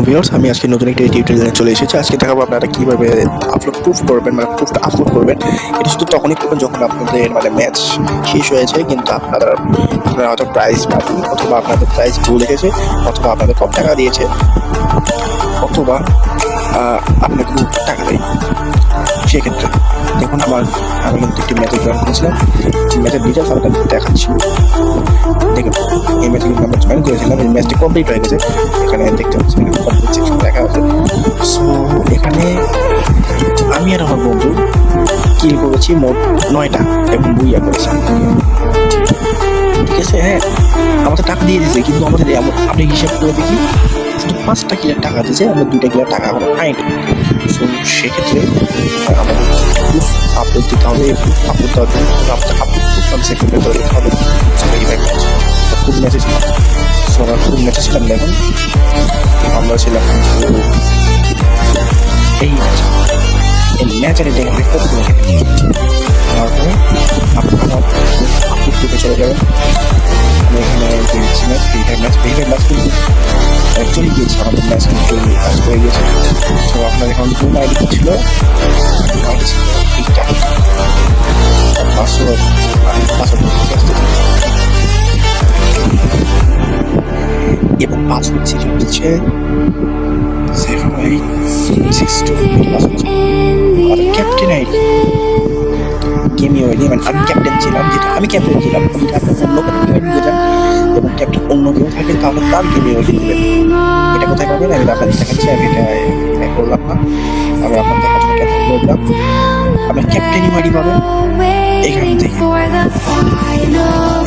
Viewers, আমি আজকে নতুন একটা টিউটোরিয়ালে চলে এসেছি। আজকে দেখাবো আপনারা কিভাবে আপলোড প্রুফ করবেন, মানে প্রুফটা আপলোড করবেন। এটা শুধু তখনই করবেন যখন আপনাদের মানে ম্যাচ শেষ হয়েছে, কিন্তু আপনারা হয়তো প্রাইজ পাননি, অথবা আপনাদের প্রাইজ ভুল এসেছে, অথবা আপনাদের কম টাকা দিয়েছে, অথবা আপনাকে টাকা দেয়। সেক্ষেত্রে দেখুন, আমি কিন্তু একটি ম্যাচে জয়েন করেছিলাম। ম্যাচের ডিটেলস আপনাদের দেখাচ্ছি। দেখুন, এই ম্যাচে কিন্তু আমরা জয়েন করেছিলাম। এই ম্যাচটি কমপ্লিট হয়ে গেছে। এখানে দেখতে পাচ্ছেন, এখানে কমপ্লিট সেকশন দেখা আছে। সো এখানে আমি আর আমার বন্ধু কিল করেছি মোট 9টা এবং বুইয়া করেছি। ঠিক আছে, হ্যাঁ, আমাদের টাকা দিয়ে দিয়েছে, কিন্তু আমাদের আপনি হিসাব করে দেখি, শুধু 5টা কিলের টাকা দিয়েছে, আমরা 2টা কিলের টাকা আমরা পাইনি। সো সেক্ষেত্রে আমাদের আপলোড দিতে হবে, আপলোড দেওয়ার জন্য আপলোড সেকেন্ডে করে দিতে হবে। খুব ম্যাচে ছিলাম, সবার খুব ম্যাচে ছিলাম। দেখুন, আমরা ছিলাম এই ম্যাচের দেখে কতগুলো তারপরে আপনারা আপলোড দিতে চলে যাবেন। আমি এখানে গিয়েছি ম্যাচ কিন্তু অ্যাকচুয়ালি গিয়েছি, আমাদের ম্যাচ কিন্তু কাজ করে গিয়েছে। তো আপনার এখন কোন আইডি ছিল, এইটা পাসওয়ার্ড এবং পাসওয়ার্ড ছিল হচ্ছে 0862 ক্যাপ্টেন আইডি গেমি আইডি। মানে আমি ক্যাপ্টেন ছিলাম, আমি ক্যাপ্টেন ছিলাম। আপনার অন্য কোনো আইডি দিলেন এবং ক্যাপ্টেন অন্য কেউ থাকে, তাহলে তার গেমি আইডি দেবেন। এটা কোথায় পাবেন আমি আপনাদের দেখাচ্ছি। আমি এটা করলাম না, আমি আপনার দেখার জন্য ক্যাপ্টেন করলাম। আপনার ক্যাপ্টেন আইডি পাবেন এখান থেকে।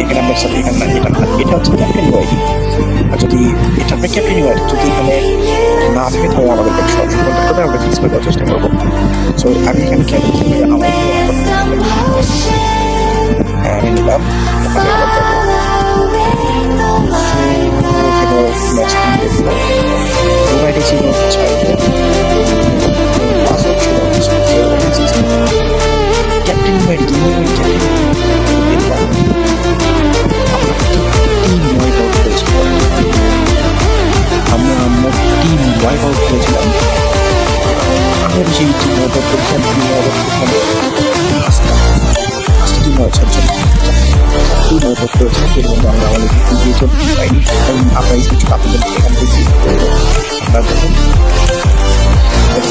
এখানে আপনার সাথে এখানে এটা হচ্ছে ক্যাপ্টেন আইডি। আর যদি এটা আপনার ক্যাপ্টেন আইডি যদি এখানে না থাকে, তাহলে আমাদের সরাসরি কন্ট্যাক্ট করে আমরা ফিক্স করে দেওয়ার চেষ্টা করবো। সো আমি এখানে ক্যাপ্টেন আমার আমি নিলাম। মোবাইলে ছিল ক্যাপ্টেন বাড়ি আমরা টিম ওয়াইপ আউট করেছিলাম। আমরা সেই টিম ওয়াইপ আউট করেছিলাম। আমরা আমাদের দিয়েছেন পাইনি, কারণ আপনার কিছু আপনাদের এখান থেকে আপনার দেখুন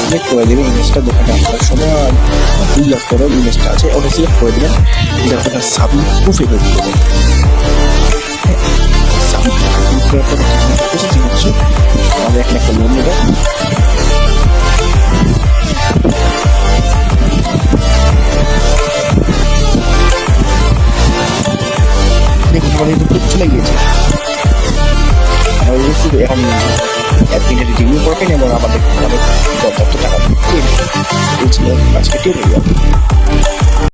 সিলেক্ট করে দেবেন ইমেজটা। যেখানে আপনার সময় 2 লাখ করে ইমেজটা আছে, ওটা সিলেক্ট করে দেবেন। এটা আপনার সাবমিট প্রুফে তৈরি করবেন। সাবমিট হচ্ছে আমাদের এখানে একটা লোন নেবেন। দেখুন, আমাদের কিন্তু চলে গিয়েছে। আমাদের শুধু এখন অ্যাডমিনের রিভিউ করবেন এবং আমাদের পর্যাপ্ত টাকা পেয়ে ছিল আজকে টেলিগ্রাম।